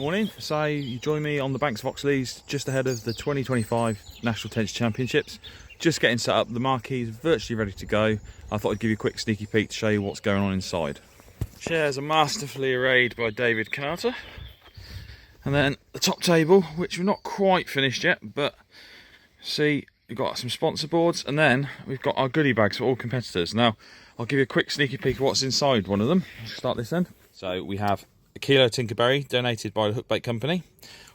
Morning. So you join me on the banks of Oxlease just ahead of the 2025 National Tench Championships. Just getting set up, the marquee is virtually ready to go. I thought I'd give you a quick sneaky peek to show you what's going on inside. Chairs are masterfully arrayed by David Carter. And then the top table, which we're not quite finished yet, but see, we've got some sponsor boards, and then we've got our goodie bags for all competitors. Now, I'll give you a quick sneaky peek of what's inside one of them. Let's start this end. So we have a kilo Tinkerberry donated by the Hook Bait Company.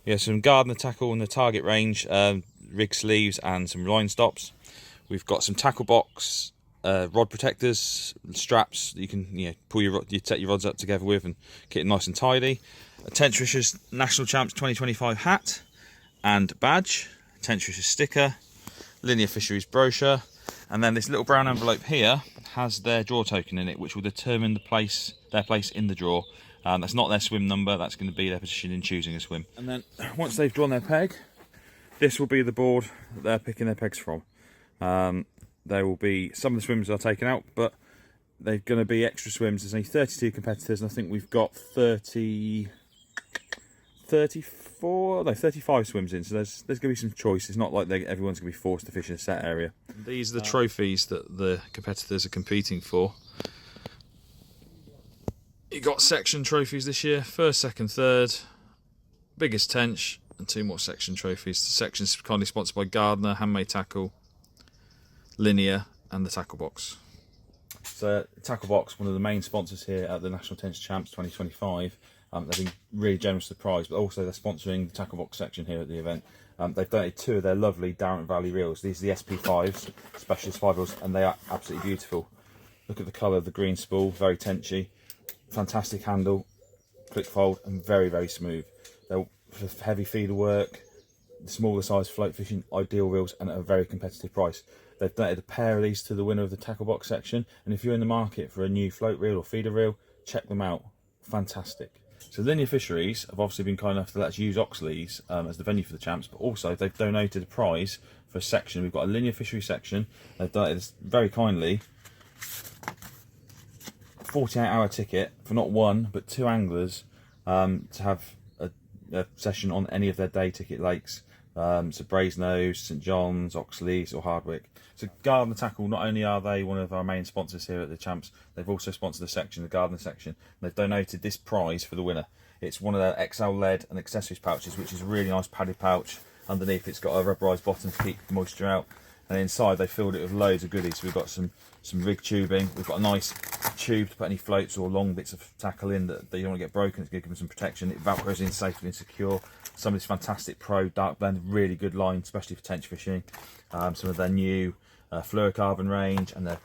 We have some Gardener tackle in the target range, rig sleeves and some line stops. We've got some tackle box, rod protectors, straps that you can pull you set your rods up together with and keep it nice and tidy. A Tenchfishers National Champs 2025 hat and badge, Tenchfishers sticker, Linear Fisheries brochure, and then this little brown envelope here has their draw token in it, which will determine their place in the draw. That's not their swim number, that's going to be their position in choosing a swim. And then once they've drawn their peg, this will be the board that they're picking their pegs from. There will be some of the swims are taken out, but they're going to be extra swims. There's only 32 competitors, and I think we've got 35 swims in, so there's going to be some choice. It's not like everyone's going to be forced to fish in a set area. These are the trophies that the competitors are competing for. You got section trophies this year, first, second, third, biggest tench, and 2 more section trophies. The section's kindly sponsored by Gardener, Handmade Tackle, Linear, and the Tackle Box. So, Tackle Box, one of the main sponsors here at the National Tench Champs 2025. They've been really generous with the prize, but also they're sponsoring the Tackle Box section here at the event. They've donated 2 of their lovely Darren Valley reels. These are the SP5s, Specialist 5 reels, and they are absolutely beautiful. Look at the colour of the green spool, very tenchy. Fantastic handle, quick fold, and very, very smooth. They're for heavy feeder work, the smaller size float fishing, ideal reels, and at a very competitive price. They've donated a pair of these to the winner of the Tackle Box section, and if you're in the market for a new float reel or feeder reel, check them out. Fantastic. So Linear Fisheries have obviously been kind enough to let us use Oxlease as the venue for the champs, but also they've donated a prize for a section. We've got a Linear Fisheries section. They've donated us very kindly 48-hour ticket for not 1 but 2 anglers to have a session on any of their day ticket lakes. So Brasenose, St John's, Oxlease or Hardwick. So Gardener Tackle, not only are they one of our main sponsors here at the champs, they've also sponsored the section, the Gardener section. They've donated this prize for the winner. It's one of their XL lead and accessories pouches, which is a really nice padded pouch. Underneath it's got a rubberised bottom to keep moisture out, and inside they filled it with loads of goodies. So we've got some rig tubing, we've got a nice tube to put any floats or long bits of tackle in that you don't want to get broken. It's going to give them some protection. It velcros in safely and secure. Some of this fantastic Pro Dark Blend, really good line, especially for tench fishing. Some of their new fluorocarbon range and their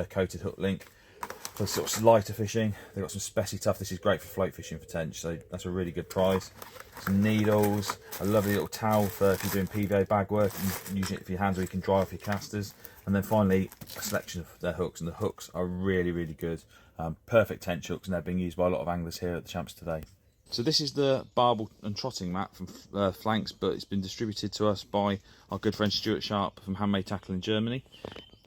coated hook link. For sort of lighter fishing, they've got some Speci Tough. This is great for float fishing for tench, so that's a really good prize. Some needles, a lovely little towel for if you're doing PVA bag work and using it for your hands, or you can dry off your casters. And then finally, a selection of their hooks, and the hooks are really, really good. Perfect tench hooks, and they're being used by a lot of anglers here at the champs today. So this is the barbel and trotting mat from Flanks, but it's been distributed to us by our good friend Stuart Sharp from Handmade Tackle in Germany.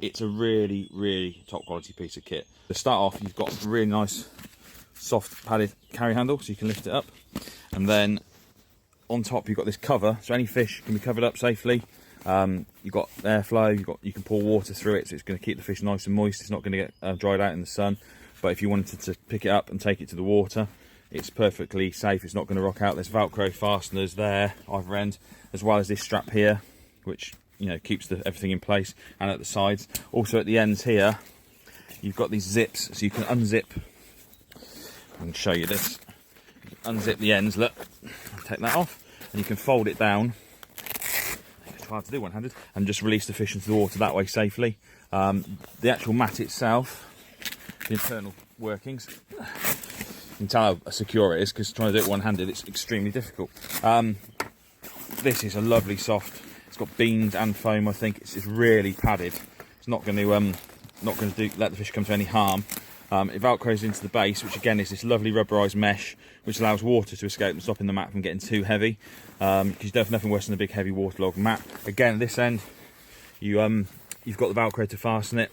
It's a really, really top quality piece of kit. To start off, you've got a really nice soft padded carry handle, so you can lift it up. And then on top you've got this cover, so any fish can be covered up safely. You've got airflow, you can pour water through it, so it's going to keep the fish nice and moist. It's not going to get dried out in the sun. But if you wanted to pick it up and take it to the water, it's perfectly safe. It's not going to rock out. There's Velcro fasteners there either end, as well as this strap here, which keeps everything in place, and at the sides. Also at the ends here, you've got these zips, so you can unzip. I can show you this. You can unzip the ends. Look, take that off, and you can fold it down. It's hard to do one-handed, and just release the fish into the water that way safely. The actual mat itself, the internal workings, you can tell how secure it is, because trying to do it one-handed, it's extremely difficult. This is a lovely soft. It's got beans and foam. I think it's really padded. It's not going to let the fish come to any harm. It velcros into the base, which again is this lovely rubberised mesh, which allows water to escape and stopping the mat from getting too heavy. Because there's nothing worse than a big heavy waterlogged mat. Again, at this end, you've got the Velcro to fasten it.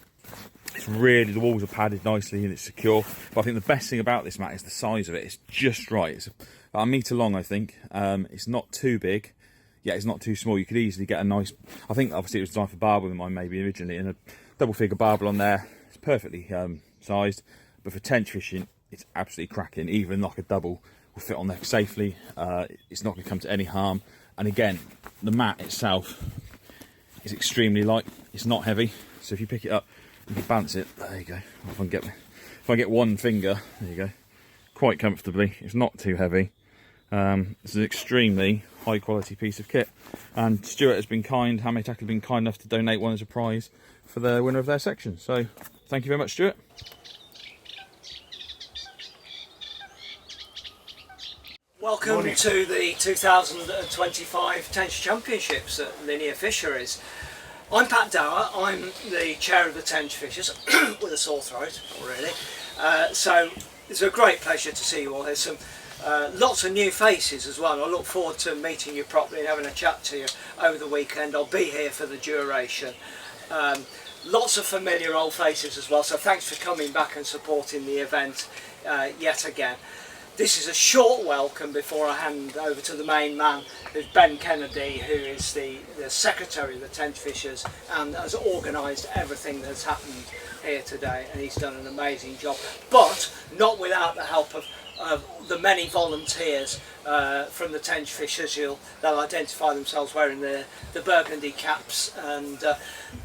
It's really, the walls are padded nicely and it's secure. But I think the best thing about this mat is the size of it. It's just right. It's about 1 metre long, I think. It's not too big. Yeah, it's not too small. You could easily get a nice, I think obviously it was designed for barbel in mind maybe originally, and a double figure barbel on there. It's perfectly sized, but for tench fishing, it's absolutely cracking. Even like a double will fit on there safely. It's not going to come to any harm. And again, the mat itself is extremely light. It's not heavy, so if you pick it up, you can balance it. There you go. If I get one finger, there you go, quite comfortably. It's not too heavy. It's an extremely high quality piece of kit, and Stuart has been kind, Handmade Tackle has been kind enough to donate one as a prize for the winner of their section. So thank you very much, Stuart. Welcome to the 2025 Tench Championships at Linear Fisheries. I'm Pat Dower, I'm the chair of the Tenchfishers, with a sore throat already. So it's a great pleasure to see you all. There's some lots of new faces as well. I look forward to meeting you properly and having a chat to you over the weekend. I'll be here for the duration. Lots of familiar old faces as well, so thanks for coming back and supporting the event yet again. This is a short welcome before I hand over to the main man, who's Ben Kennedy, who is the secretary of the Tenchfishers and has organised everything that's happened here today, and he's done an amazing job, but not without the help of the many volunteers from the Tenchfishers. They'll identify themselves wearing the burgundy caps, and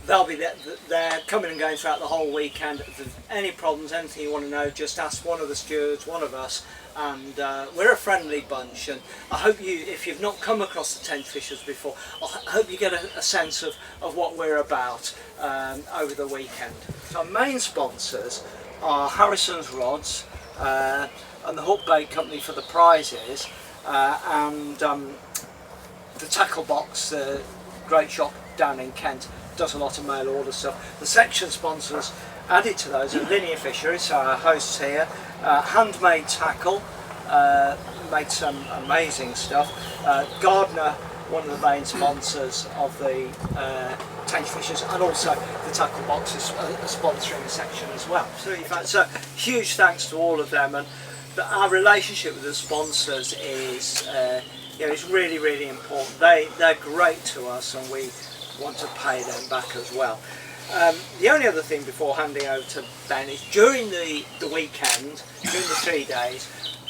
they'll be there coming and going throughout the whole weekend. If there's any problems, anything you want to know, just ask one of the stewards, one of us, and we're a friendly bunch. And I hope you, if you've not come across the Tenchfishers before, I hope you get a sense of what we're about over the weekend. So our main sponsors are Harrison's Rods, and the Hook Bait Company for the prizes, and the Tackle Box, the great shop down in Kent, does a lot of mail order stuff. The section sponsors added to those are Linear Fisheries, so our hosts here, Handmade Tackle, made some amazing stuff. Gardner, one of the main sponsors of the Tenchfishers, and also the Tackle Box is sponsoring the section as well. So huge thanks to all of them, and our relationship with the sponsors is it's really, really important. They're great to us, and we want to pay them back as well. The only other thing before handing over to Ben is during the weekend, during the 3 days,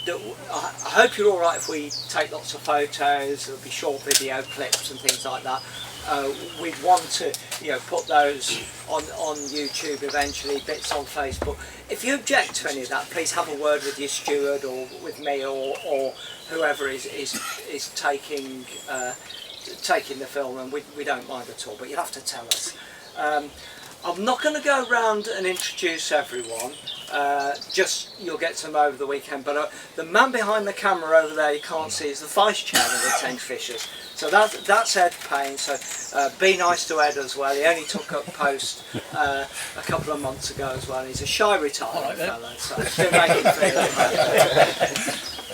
I hope you're all right if we take lots of photos. There'll be short video clips and things like that. We'd want to, put those on YouTube eventually, bits on Facebook. If you object to any of that, please have a word with your steward or with me or whoever is taking the film, and we don't mind at all. But you'll have to tell us. I'm not going to go around and introduce everyone, just you'll get to them over the weekend, but the man behind the camera over there you can't see is the vice chair of the Tenchfishers. So that's Ed Payne, so be nice to Ed as well. He only took up post a couple of months ago as well, and he's a shy retired fellow, so do make him feel.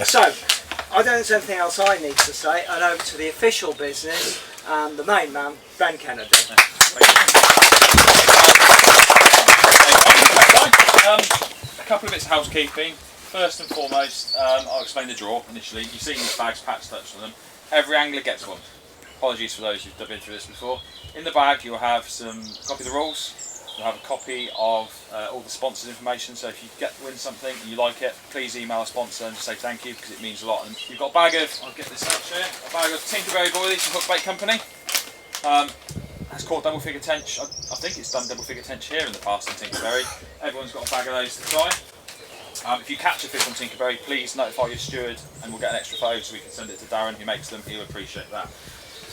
So, I don't think there's anything else I need to say, and over to the official business and the main man, Ben Kennedy. A couple of bits of housekeeping. First and foremost, I'll explain the draw initially. You've seen these bags, Pat's touched on them. Every angler gets one. Apologies for those who've been through this before. In the bag you'll have a copy of the rules, you'll have a copy of all the sponsors' information, so if you win something and you like it, please email a sponsor and just say thank you, because it means a lot. And you've got a bag of, I'll get this out here, a bag of Tinkerberry Boilies from Hook Bait Company. That's called Double Figure Tench. I think it's done Double Figure Tench here in the past in Tinkerberry. Everyone's got a bag of those to try. If you catch a fish on Tinkerberry, please notify your steward and we'll get an extra photo so we can send it to Darren who makes them. He'll appreciate that.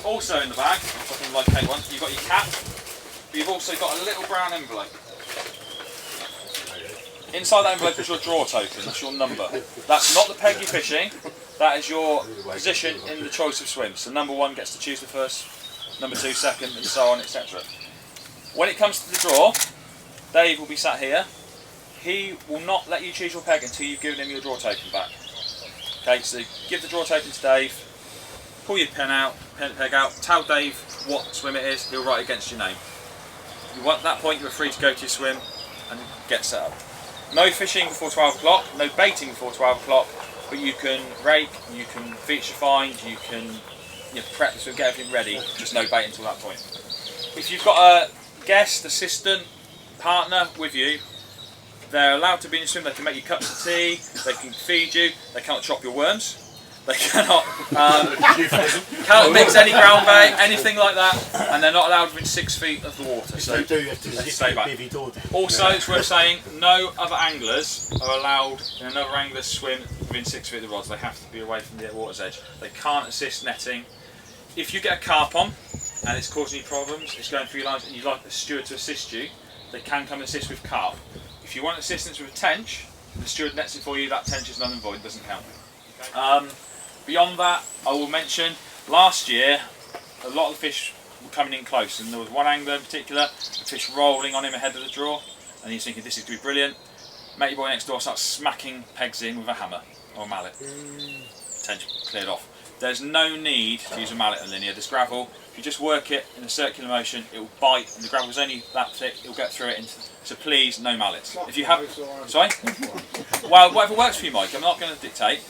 Also in the bag, something like K1, you've got your cap, but you've also got a little brown envelope. Inside that envelope is your draw token, that's your number. That's not the peg you're fishing, that is your position in the choice of swims. So number 1 gets to choose the first, number 2 second, and so on, etc. When it comes to the draw, Dave will be sat here. He will not let you choose your peg until you've given him your draw token back. Okay, so give the draw token to Dave, pull your peg out, tell Dave what swim it is, he'll write against your name. At that point you're free to go to your swim. and get set up. No fishing before 12 o'clock, no baiting before 12 o'clock, but you can rake, you can feature find, you can prep the swim, get everything ready, just no bait until that point. If you've got a guest, assistant, partner with you, they're allowed to be in the swim. They can make you cups of tea, they can feed you, they cannot chop your worms, they cannot mix any ground bait, anything like that, and they're not allowed within 6 feet of the water. So do, you have to stay back. Also, it's worth saying, no other anglers are allowed in another angler's swim within 6 feet of the rods. They have to be away from the water's edge. They can't assist netting. If you get a carp on and it's causing you problems, it's going through your lines and you'd like the steward to assist you, they can come and assist with carp. If you want assistance with a tench, the steward nets it for you, that tench is null and void, doesn't count. Beyond that, I will mention, last year, a lot of the fish were coming in close, and there was one angler in particular, a fish rolling on him ahead of the draw, and he's thinking this is going to be brilliant. Matey boy next door starts smacking pegs in with a hammer or a mallet. Tench cleared off. There's no need to use a mallet on linear. This gravel, if you just work it in a circular motion, it will bite, and the gravel's only that thick, it'll get through it. So please, no mallets. If you have, sorry? Well, whatever works for you, Mike. I'm not going to dictate.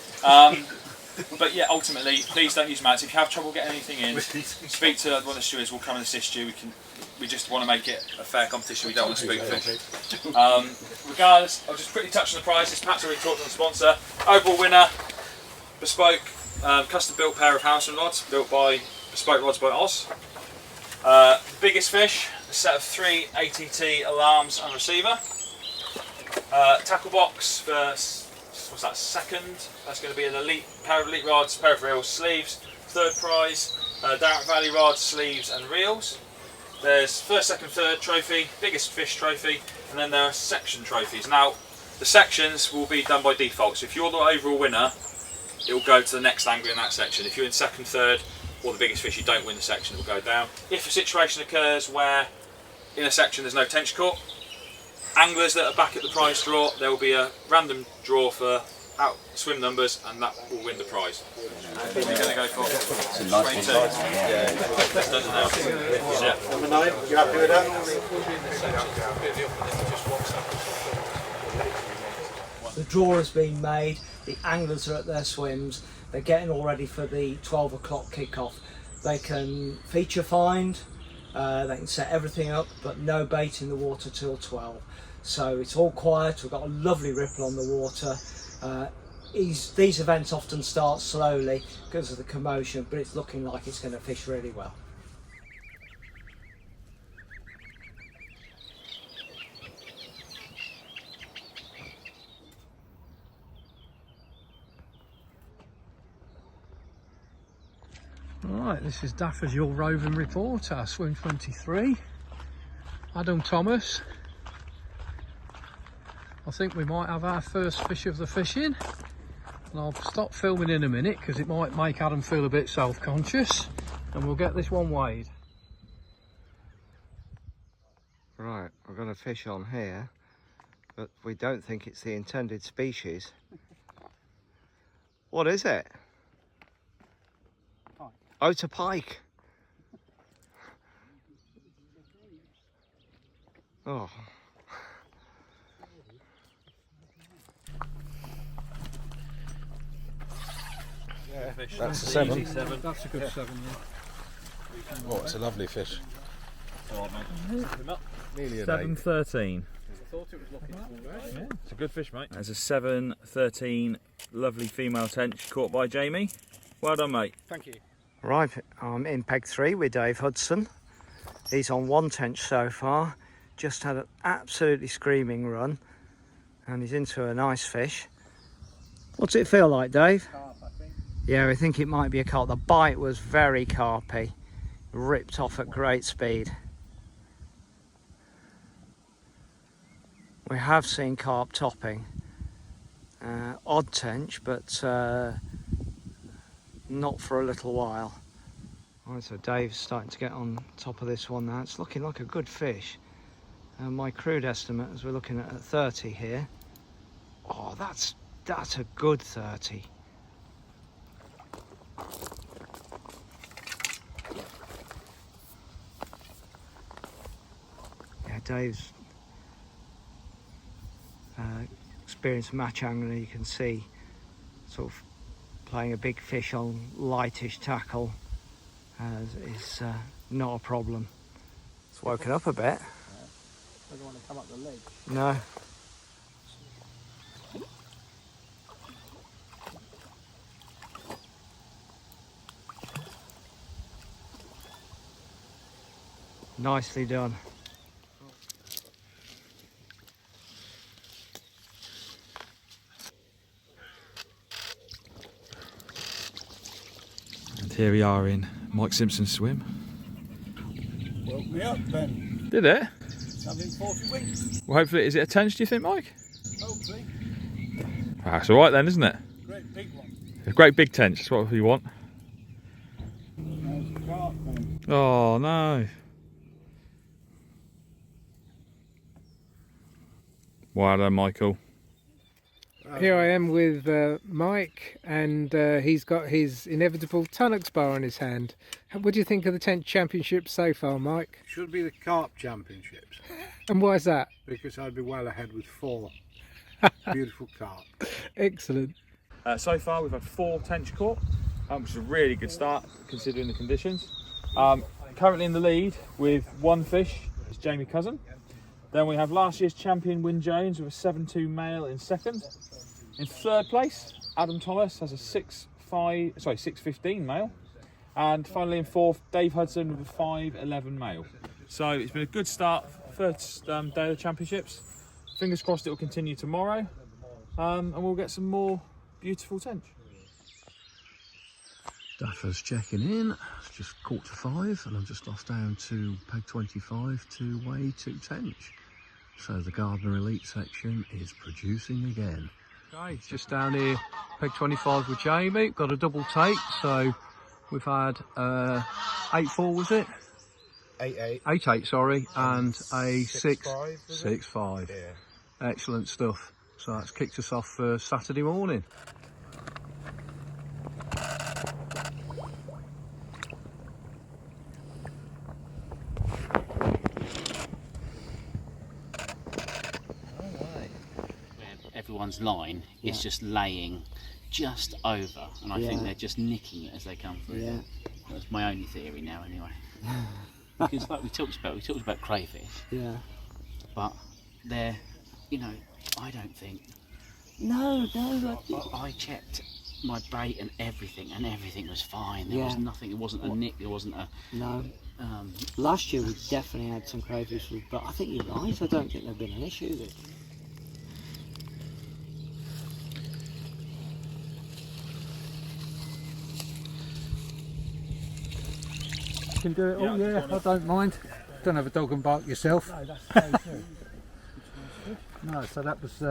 But yeah, ultimately, please don't use mallets. If you have trouble getting anything in, speak to one of the stewards. We'll come and assist you. We just want to make it a fair competition. We don't want to spook fish. Regardless, I'll just quickly touch on the prizes. Pat's already talked on the sponsor. Overall winner, bespoke, custom-built pair of Harrison rods, built by Bespoke Rods by Oz. Biggest fish, a set of 3 ATT alarms and receiver. Tackle box for, what's that, second? That's going to be an elite pair of elite rods, pair of reels, sleeves. Third prize, Darrett Valley rods, sleeves and reels. There's first, second, third trophy, biggest fish trophy, and then there are section trophies. Now, the sections will be done by default, so if you're the overall winner, it will go to the next angler in that section. If you're in second, third, or the biggest fish, you don't win the section, it will go down. If a situation occurs where in a section there's no tench caught, anglers that are back at the prize draw, there will be a random draw for out swim numbers, and that will win the prize. We're going to go for 22. Yeah. Number 9, you happy with that? The draw has been made, the anglers are at their swims, they're getting all ready for the 12 o'clock kickoff. They can feature find, they can set everything up, but no bait in the water till 12. So it's all quiet, we've got a lovely ripple on the water. These events often start slowly because of the commotion, but it's looking like it's going to fish really well. Right, this is Daff as your roving reporter, swim 23, Adam Thomas. I think we might have our first fish of the fishing, and I'll stop filming in a minute because it might make Adam feel a bit self-conscious, and we'll get this one weighed. Right, I've got a fish on here, but we don't think it's the intended species. What is it? Pike. Oh, it's a pike. Oh. Yeah, that's a 7. That's a good 7, yeah. Oh, it's a lovely fish. Nearly an 7.13. I thought it was looking alright. Yeah, it's a good fish, mate. There's a 7.13 lovely female tench caught by Jamie. Well done, mate. Thank you. Right, I'm in peg 3 with Dave Hudson. He's on 1 tench so far. Just had an absolutely screaming run, and he's into a nice fish. What's it feel like, Dave? Carp, I think. Yeah, I think it might be a carp. The bite was very carpy, ripped off at great speed. We have seen carp topping, odd tench, but not for a little while. Right, so Dave's starting to get on top of this one now. It's looking like a good fish. My crude estimate, as we're looking at 30 here. Oh, that's a good 30. Yeah, Dave's experienced match angler, you can see sort of playing a big fish on lightish tackle is not a problem. It's woken up a bit. Doesn't want to come up the ledge. No. Nicely done. And here we are in Mike Simpson's swim. Woke me up then. Did it? Having 40 weeks. Well, hopefully, is it a tench, do you think, Mike? Hopefully. That's all right then, isn't it? Great big one. A great big tench, that's what we want. There's a carp then. Oh, no. Well done, Michael. Here I am with Mike, and he's got his inevitable Tunnocks bar in his hand. What do you think of the Tench Championship so far, Mike? Should be the carp championships, And why is that? because I'd be well ahead with 4 beautiful carp. Excellent. So far, we've had 4 tench caught, which is a really good start considering the conditions. Currently in the lead with 1 fish is Jamie Cousin. Then we have last year's champion Wyn Jones with a 7.2 male in second. In third place, Adam Thomas has a 6.15 male. And finally in fourth, Dave Hudson with a 5.11 male. So it's been a good start, first day of the championships. Fingers crossed it will continue tomorrow. And we'll get some more beautiful tench. Daffer's checking in. It's just 4:45 and I'm just off down to peg 25 to weigh 2 tench. So the Gardener Elite section is producing again. Okay, just down here, peg 25 with Jamie. Got a double take, so we've had 8.4, was it? 8-8. 8.8, sorry, and a 6.5, 6.5. Yeah. Excellent stuff. So that's kicked us off for Saturday morning. Everyone's line is just laying just over, and I think they're just nicking it as they come through. Yeah. That's my only theory now, anyway. Because like we talked about crayfish, Yeah. but they're, I don't think. No. I checked my bait and everything was fine. There was nothing. It wasn't a nick. There wasn't a. No. Last year we definitely had some crayfish, but I think you're right. I don't think there's been an issue with it. You can do it all, yeah, I don't mind. Don't have a dog and bark yourself. No, that's so true. No, so that was,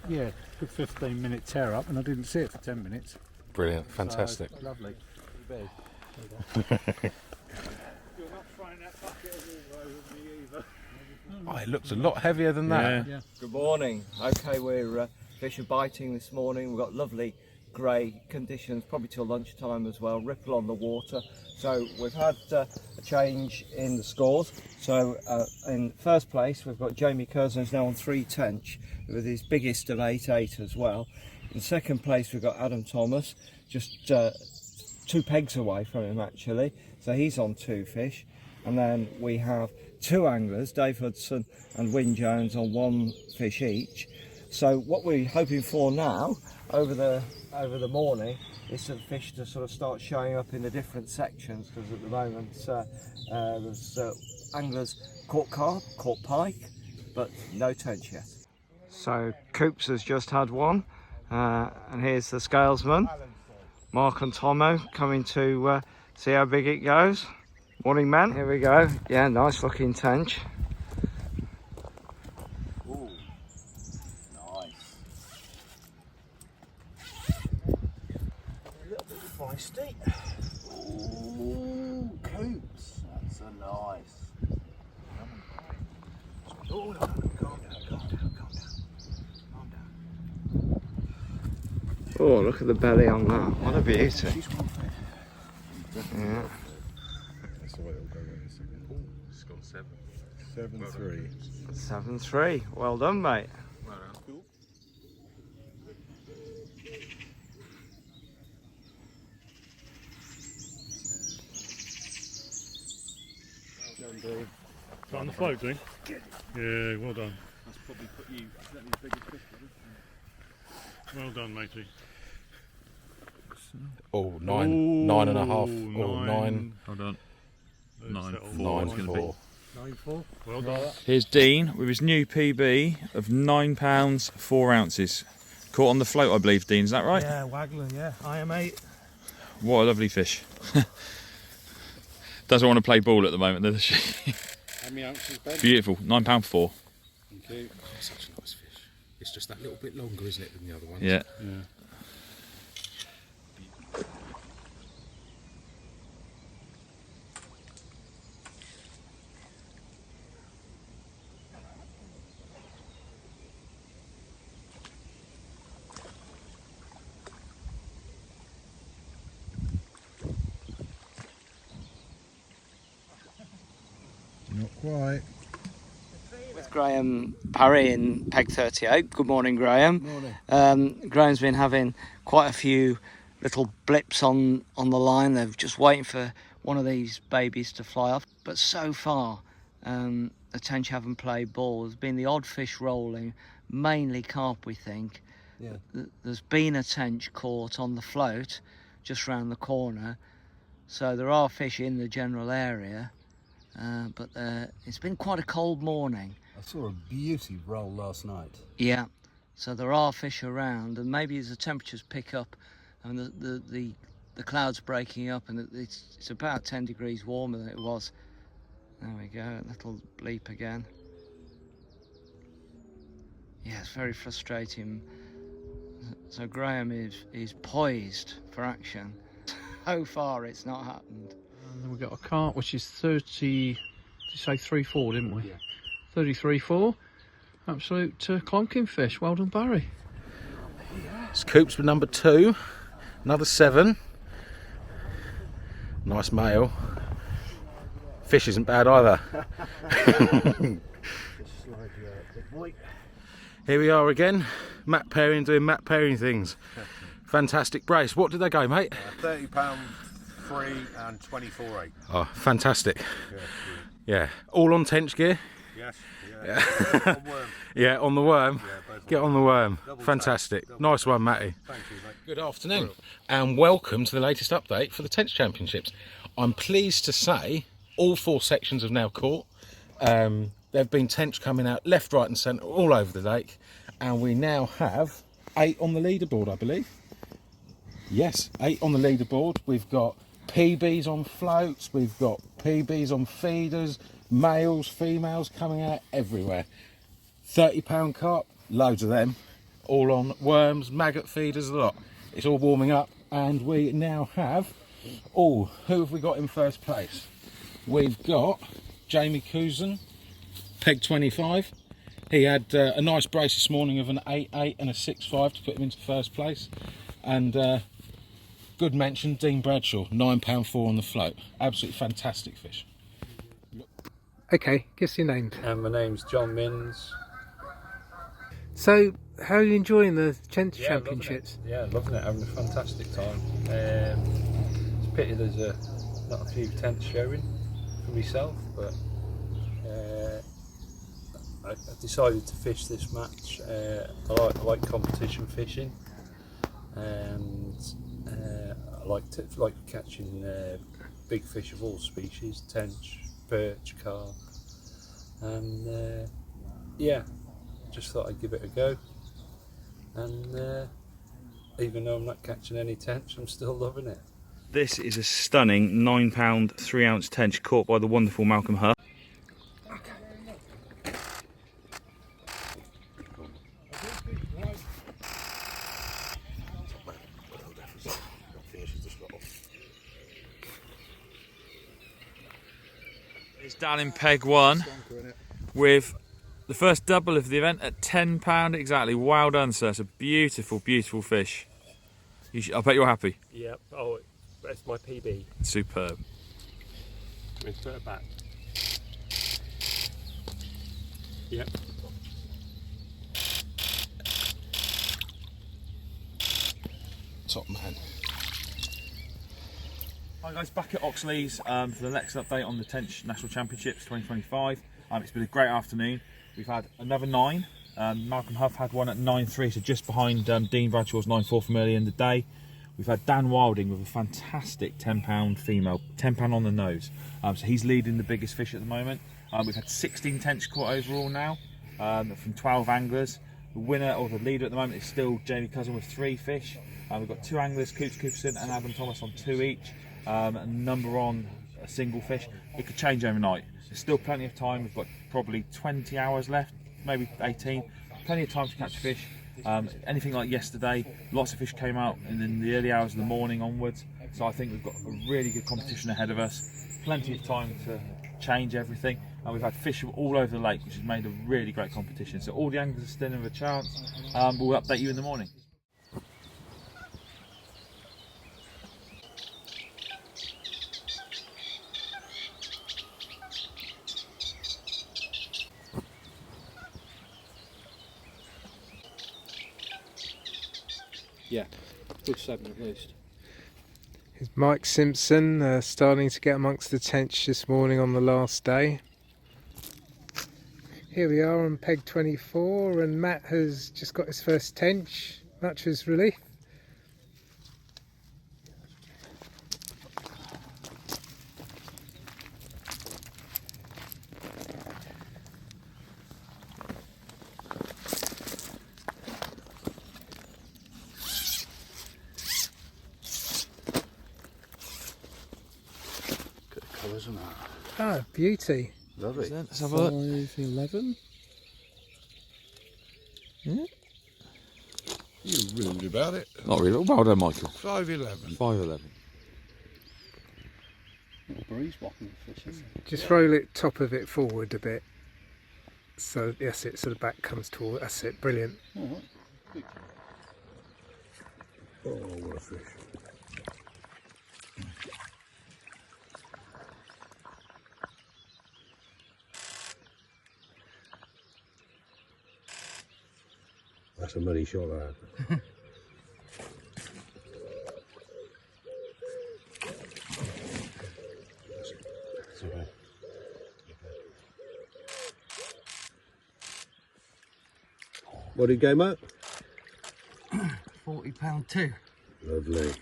yeah, good 15-minute tear up, and I didn't see it for 10 minutes. Brilliant, fantastic. So, lovely. Oh, it looks a lot heavier than that. Yeah. Good morning. Okay, we're fish are biting this morning. We've got lovely grey conditions, probably till lunchtime as well. Ripple on the water. So we've had a change in the scores. So in first place, we've got Jamie Curzon, who's now on 3 tench with his biggest of 8.8 as well. In second place, we've got Adam Thomas, just 2 pegs away from him actually. So he's on 2 fish. And then we have 2 anglers, Dave Hudson and Wyn Jones, on 1 fish each. So what we're hoping for now over the morning is for the fish to sort of start showing up in the different sections, because at the moment there's anglers caught carp, caught pike, but no tench yet. So Coops has just had one, and here's the scalesman, Mark and Tomo, coming to see how big it goes. Morning, man. Here we go. Yeah, nice looking tench. Ooh, nice. A little bit feisty. Ooh, Coops. That's a nice. Oh, no, calm down. Oh, look at the belly on that. What a beauty. Yeah. That's the way it'll go in a second. Oh, it's got 7. 7-3. 7-3. Well done, mate. Cool. On the float, Dean? Yeah, well done. That's probably put you certainly the biggest fish. Well done, matey. Oh, nine and a half. Oh, nine. Hold on. 9.4. 9.4. 9.4. Well done. Here's Dean with his new PB of £9 4 ounces. Caught on the float, I believe, Dean. Is that right? Yeah, waggler. Yeah, I am 8. What a lovely fish. Doesn't want to play ball at the moment, does she? How many ounces, Ben? Beautiful. £9 4. Thank you. Oh, such a nice fish. It's just that little bit longer, isn't it, than the other ones? Yeah. Not quite. With Graham Parry in Peg 38. Good morning, Graham. Morning. Graham's been having quite a few little blips on the line. They're just waiting for one of these babies to fly off. But so far, the Tench haven't played ball. There's been the odd fish rolling, mainly carp, we think. Yeah. There's been a Tench caught on the float just round the corner. So there are fish in the general area. But it's been quite a cold morning. I saw a beauty roll last night. Yeah, so there are fish around, and maybe as the temperatures pick up and the clouds breaking up, and it's about 10 degrees warmer than it was. There we go, a little bleep again. Yeah, it's very frustrating. So Graham is poised for action. So far it's not happened. And then we've got a carp which is 30, did you say 3.4, didn't we? Yeah. 33.4. Absolute clonking fish. Well done, Barry. It's Coops with number 2. Another 7. Nice male. Fish isn't bad either. Here we are again. Matt Perrin doing Matt Perrin things. Fantastic brace. What did they go, mate? £30 3 and 24.8. Oh, fantastic. Yeah. All on Tench gear? Yes. Yeah. On worm. Yeah, on the worm. Yeah, Get on the worm. Double Fantastic. tap. Nice one, Matty. Thank you, mate. Good afternoon and welcome to the latest update for the Tench Championships. I'm pleased to say all 4 sections have now caught. There have been Tench coming out left, right and centre all over the lake, and we now have 8 on the leaderboard, I believe. Yes, 8 on the leaderboard. We've got PBs on floats, we've got PBs on feeders, males, females coming out everywhere. £30 carp, loads of them, all on worms, maggot feeders, a lot. It's all warming up, and we now have, who have we got in first place? We've got Jamie Cousin, Peg 25. He had a nice brace this morning of an 8.8 and a 6.5 to put him into first place. And good mention, Dean Bradshaw, £9 4 on the float. Absolutely fantastic fish. Okay, guess your name. My name's John Minns. So, how are you enjoying the Tench Yeah, Championships? Loving it, having a fantastic time. It's a pity there's not a few tents showing for myself, but I decided to fish this match. I like competition fishing, and I like catching big fish of all species, tench, perch, carp, and yeah, just thought I'd give it a go. And even though I'm not catching any tench, I'm still loving it. This is a stunning £9 3 ounce tench caught by the wonderful Malcolm Huff. It's down in Peg 1 with the first double of the event at £10 exactly. Well done, sir. It's a beautiful, beautiful fish. I bet you're happy. Yep. Oh, it's my PB. Superb. Let's put it back. Yep. Top man. Hi guys, back at Oxlease for the next update on the Tench National Championships 2025. It's been a great afternoon. We've had another 9. Malcolm Huff had one at 9.3, so just behind Dean Bradshaw's 9.4 from earlier in the day. We've had Dan Wilding with a fantastic 10-pound female, 10-pound on the nose. So he's leading the biggest fish at the moment. We've had 16 tench caught overall now from 12 anglers. The winner or the leader at the moment is still Jamie Cousin with 3 fish. We've got 2 anglers, Coops Cooperson and Adam Thomas on 2 each. A number on a single fish. It could change overnight. There's still plenty of time. We've got probably 20 hours left, maybe 18. Plenty of time to catch fish. Anything like yesterday, lots of fish came out in the early hours of the morning onwards. So I think we've got a really good competition ahead of us. Plenty of time to change everything. And we've had fish all over the lake, which has made a really great competition. So all the anglers are still in a chance. We'll update you in the morning. Yeah, good 7 at least. Here's Mike Simpson starting to get amongst the tench this morning on the last day. Here we are on peg 24 and Matt has just got his first tench, much his relief. Isn't that? Ah, beauty. Lovely. Let's have a look. 5.11. Yeah. You're rude about it. Not really. Well done, Michael. 5.11. 5.11. Little breeze walking the fish, isn't it? Just roll it, top of it forward a bit. So, yes, it sort of back comes toward, that's it, brilliant. All right. Oh, what a fish. That's a money shot, that. What did go, Matt? £40 too. Lovely.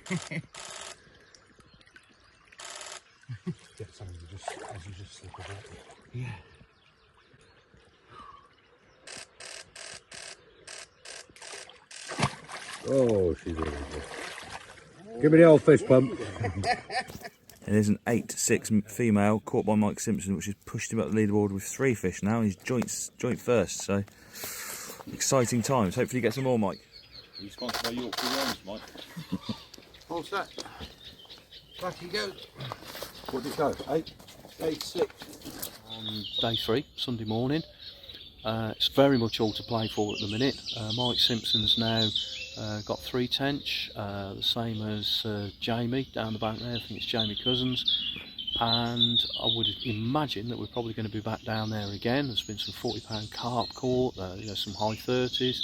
Get something to just, as you just slip it out. Yeah. Oh, she's really good. Give me the old fish pump. It is an 8-6 female caught by Mike Simpson, which has pushed him up the leaderboard with 3 fish now. He's joint first, so exciting times. Hopefully, you get some more, Mike. Are you sponsored by Yorkshire Worms, Mike? What's that? Back he goes. What did it go? 8.6. On day 3, Sunday morning. It's very much all to play for at the minute. Mike Simpson's now got 3 tench, the same as Jamie down the bank there. I think it's Jamie Cousins, and I would imagine that we're probably going to be back down there again. There's been some £40 carp caught, some high 30s.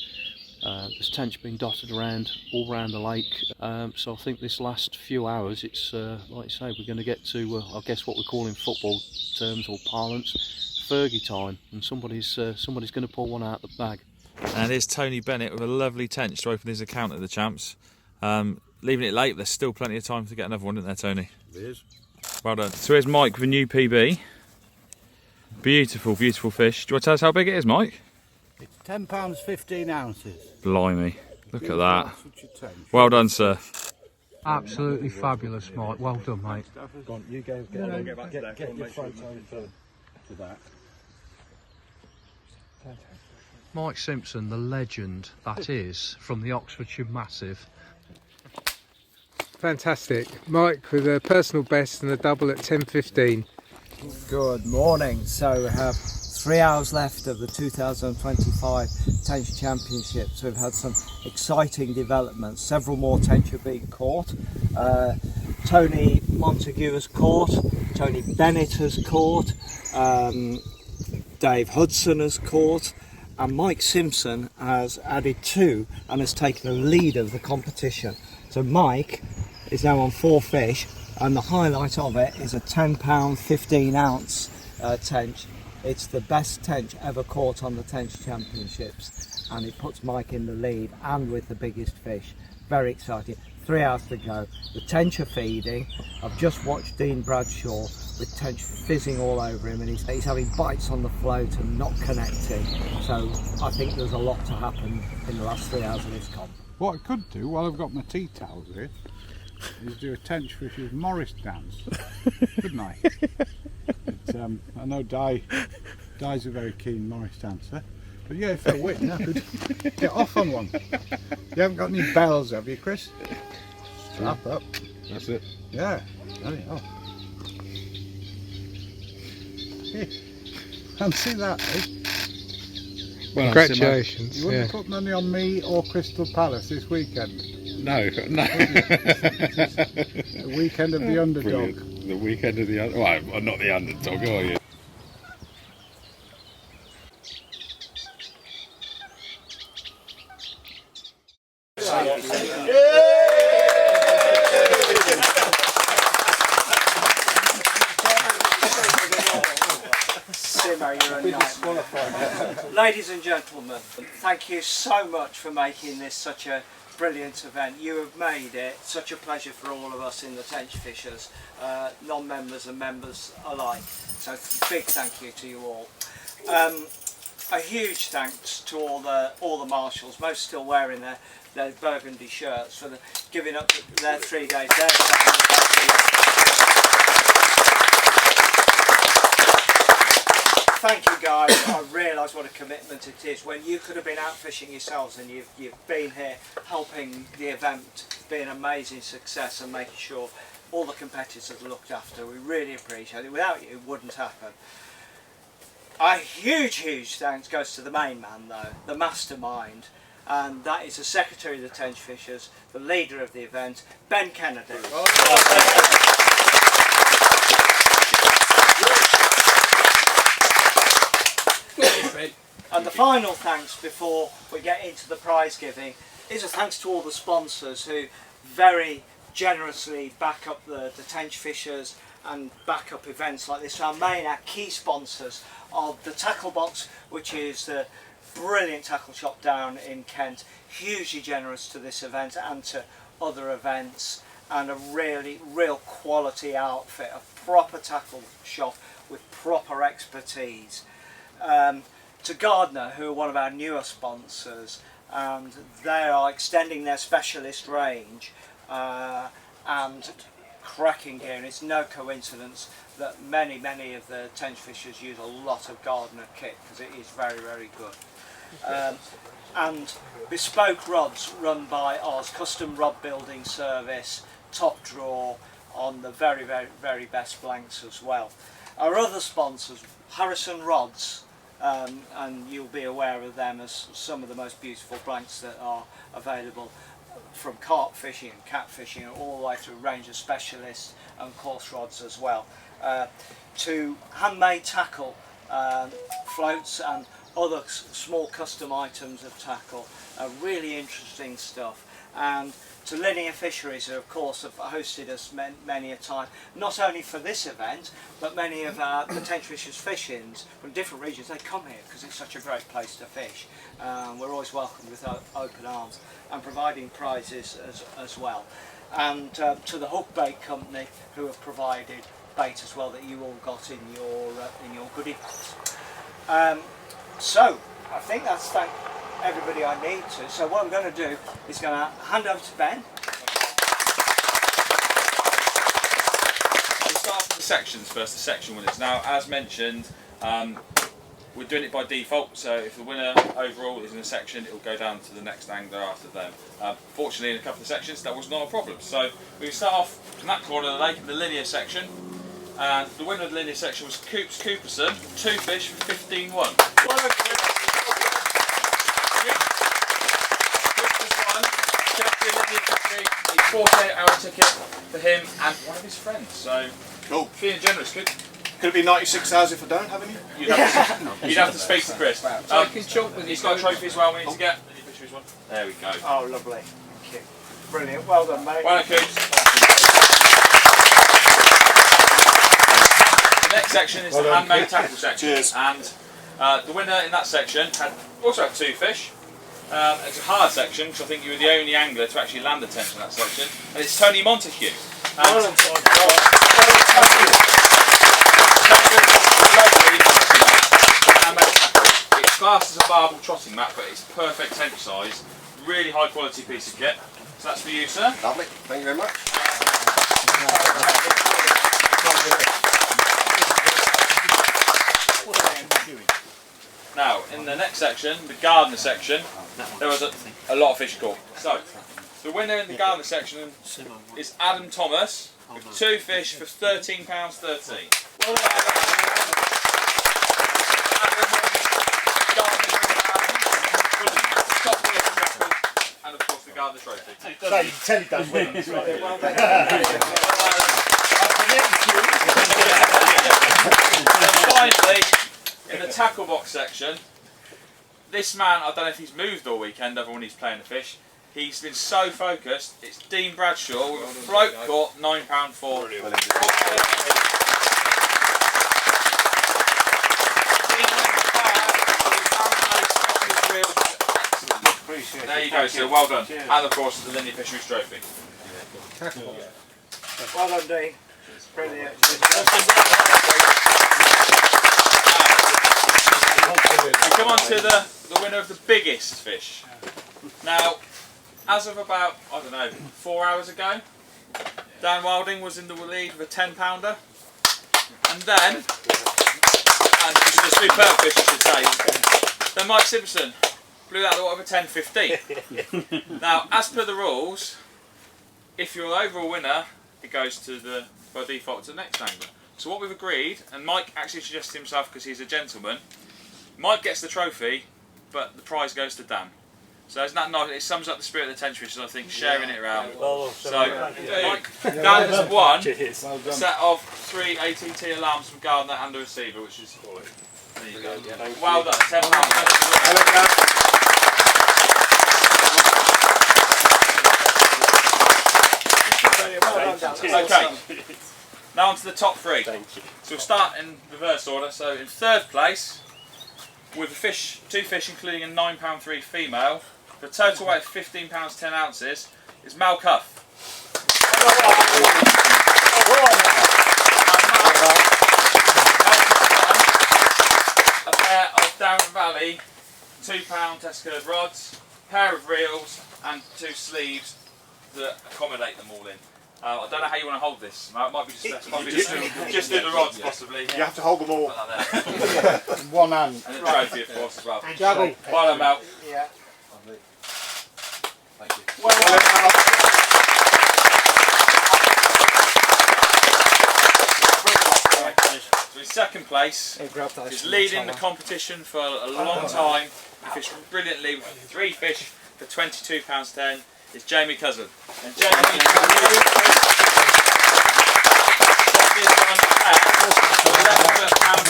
There's tench being dotted around all around the lake, so I think this last few hours, it's like you say, we're going to get to I guess what we call in football terms or parlance, Fergie time, and somebody's going to pull one out the bag. And here's Tony Bennett with a lovely tench to open his account at the champs. Leaving it late, there's still plenty of time to get another one, isn't there, Tony? There is. Well done. So here's Mike with a new PB. Beautiful, beautiful fish. Do you want to tell us how big it is, Mike? It's £10, 15 ounces. Blimey, look at that. Well done, sir. Absolutely fabulous, Mike. Well done, mate. Go on, you go. Get your front over to that. Mike Simpson, the legend that is, from the Oxfordshire Massive. Fantastic. Mike with a personal best and a double at 10.15. Good morning. So we have 3 hours left of the 2025 Tench Championships. We've had some exciting developments. Several more tench are being caught. Tony Montague has caught. Tony Bennett has caught. Dave Hudson has caught. And Mike Simpson has added 2 and has taken the lead of the competition. So Mike is now on 4 fish and the highlight of it is a £10 15 ounce tench. It's the best tench ever caught on the Tench Championships, and it puts Mike in the lead and with the biggest fish. Very exciting. 3 hours to go. The tench are feeding. I've just watched Dean Bradshaw with tench fizzing all over him, and he's having bites on the float and not connecting. So I think there's a lot to happen in the last 3 hours of this comp. What I could do while I've got my tea towels here is do a Tenchfishers Morris dance, couldn't I? But, I know Di's a very keen Morris dancer, but yeah, if I win, I could get off on one. You haven't got any bells, have you, Chris? Strap up. That's it. Yeah, there you go. Fancy that, eh? Well, congratulations. You wouldn't put money on me or Crystal Palace this weekend? No. The weekend of the underdog. Brilliant. The weekend of the underdog. Well, I'm not the underdog, are you? Ladies and gentlemen, thank you so much for making this such a brilliant event. You have made it such a pleasure for all of us in the Tenchfishers, non-members and members alike. So big thank you to you all. A huge thanks to all the marshals, most still wearing their burgundy shirts, for giving up their 3 days. Thank you guys. I realise what a commitment it is when you could have been out fishing yourselves, and you've been here helping the event be an amazing success and making sure all the competitors are looked after. We really appreciate it. Without you, it wouldn't happen. A huge thanks goes to the main man though, the mastermind, and that is the Secretary of the Tenchfishers, the leader of the event, Ben Kennedy. And the final thanks before we get into the prize giving is a thanks to all the sponsors who very generously back up the Tenchfishers and back up events like this. Our key sponsors of the Tackle Box, which is the brilliant tackle shop down in Kent, hugely generous to this event and to other events, and a real quality outfit, a proper tackle shop with proper expertise. To Gardner, who are one of our newer sponsors, and they are extending their specialist range and cracking gear, and it's no coincidence that many of the Tenchfishers use a lot of Gardner kit because it is very good. And bespoke rods run by Oz, custom rod building service, top drawer on the very best blanks as well. Our other sponsors, Harrison Rods, and you'll be aware of them as some of the most beautiful blanks that are available, from carp fishing and cat fishing all the way through a range of specialists and coarse rods as well, to handmade tackle, floats and other small custom items of tackle, really interesting stuff. And to Linear Fisheries, who of course have hosted us many a time, not only for this event, but many of our the Tenchfishers fish-ins from different regions. They come here because it's such a great place to fish. We're always welcomed with open arms, and providing prizes as well. And to the Hook Bait Company, who have provided bait as well that you all got in your goodie bags. So I think that's everybody I need to. So what I'm going to do is going to hand over to Ben. We'll start with the sections first, the section winners. Now, as mentioned, we're doing it by default, so if the winner overall is in a section, it will go down to the next angler after them. Fortunately, in a couple of sections, that was not a problem. So we start off from that corner of the lake in the linear section. And the winner of the linear section was Coops Cooperson, 2 fish for 15-1. A 48-hour ticket for him and one of his friends. So cool. Feeling generous, Coop. Could it be 96 hours if I don't have any? You'd have to speak to Chris. He's got a trophy as well we need to get. There we go. Oh, lovely. Thank you. Brilliant. Well done, mate. Well done, Coops. The next section is the handmade tackle section. Cheers. And the winner in that section also had 2 fish. It's a hard section because I think you were the only angler to actually land a tench in that section. And it's Tony Montague. It's classed as a barbel trotting mat, but it's perfect tench size. Really high quality piece of kit. So that's for you, sir. Lovely, thank you very much. Now, in the next section, the gardener section, there was a lot of fish caught. So, the winner in the gardener section is Adam Thomas with 2 fish for £13.13. And of course the gardener trophy. So you can tell he does win. And finally, in the tackle box section, this man, I don't know if he's moved all weekend other when he's playing the fish. He's been so focused. It's Dean Bradshaw with a float caught £9.40. There you go, sir. Well done. Cheers. And of course the Linear Fisheries trophy. Well done, Dean. Brilliant. We come on to the winner of the biggest fish. Now, as of about, I don't know, 4 hours ago, Dan Wilding was in the lead with a 10-pounder. And then, and this is a superb fish I should say, then Mike Simpson blew out the water with a 10-15. Now, as per the rules, if you're an overall winner, it goes to by default to the next angler. So what we've agreed, and Mike actually suggested himself because he's a gentleman, Mike gets the trophy, but the prize goes to Dan. So isn't that nice? It sums up the spirit of the Tenchfishers, I think, sharing it around. So, Mike, Dan has won a set of 3 ATT alarms from Gardner and a receiver, which is... There you go. Well done. £10. Okay, now on to the top 3. So we'll start in reverse order. So in 3rd place, with 2 fish including a £9.3 female, for a total weight of £15 10 ounces, is Mal Cuff. A pair of Down Valley £2 test curve rods, pair of reels and 2 sleeves that accommodate them all in. I don't know how you want to hold this. It might be just do the rods possibly. You have to hold them all. In one hand. And the trophy of course as well. Juggle. Well done, Mel. Yeah. Thank you. Well done. So in 2nd place is leading the competition for a long time. He fished brilliantly with 3 fish for £22.10. Is Jamie Cousin. And Jamie is on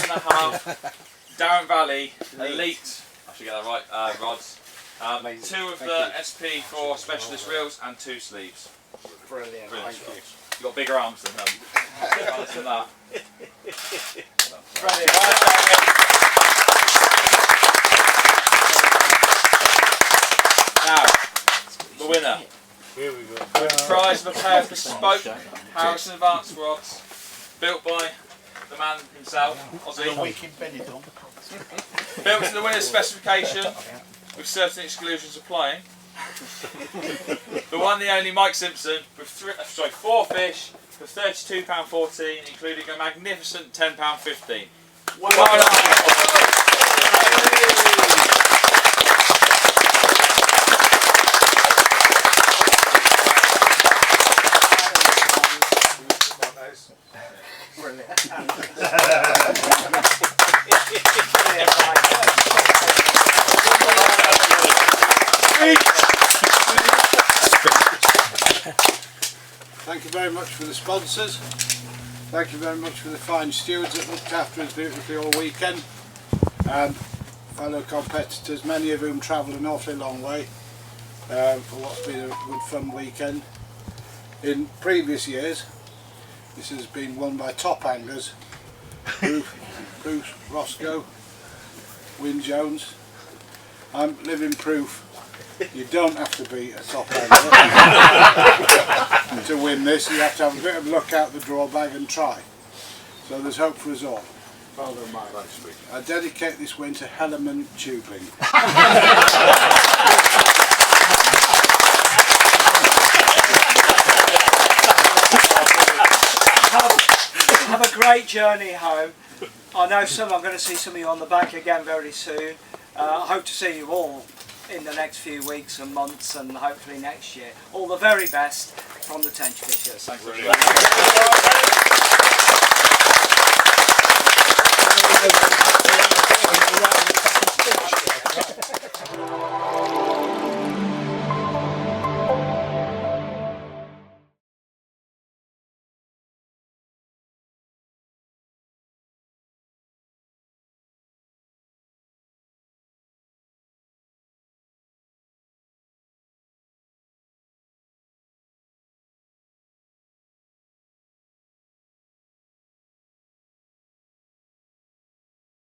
£11.5 Darren Valley Elite, I should get that right, rods. 2 of the SP4 specialist reels and 2 sleeves. Brilliant. Thank you. You've got bigger arms than that. Brilliant. Now, the winner. Here we go. With the prize of a pair of bespoke Harrison Advanced rods, built by the man himself, Ozzy. Built to the winner's specification, with certain exclusions applying. The one, the only Mike Simpson, with 4 fish for £32.14, including a magnificent £10.15. Well done. Thank you very much for the sponsors. Thank you very much for the fine stewards that looked after us beautifully all weekend. And fellow competitors, many of whom travelled an awfully long way for what's been a good fun weekend. In previous years, this has been won by top anglers Bruce Roscoe, Wyn Jones. I'm living proof you don't have to be a top angler to win this. You have to have a bit of luck out the draw bag and try. So there's hope for us all. Well done, mate. That's sweet. I dedicate this win to Hellerman Tubing. Have a great journey home. I know I'm going to see some of you on the bank again very soon. I hope to see you all in the next few weeks and months, and hopefully next year. All the very best from the Tenchfishers. Thanks very much.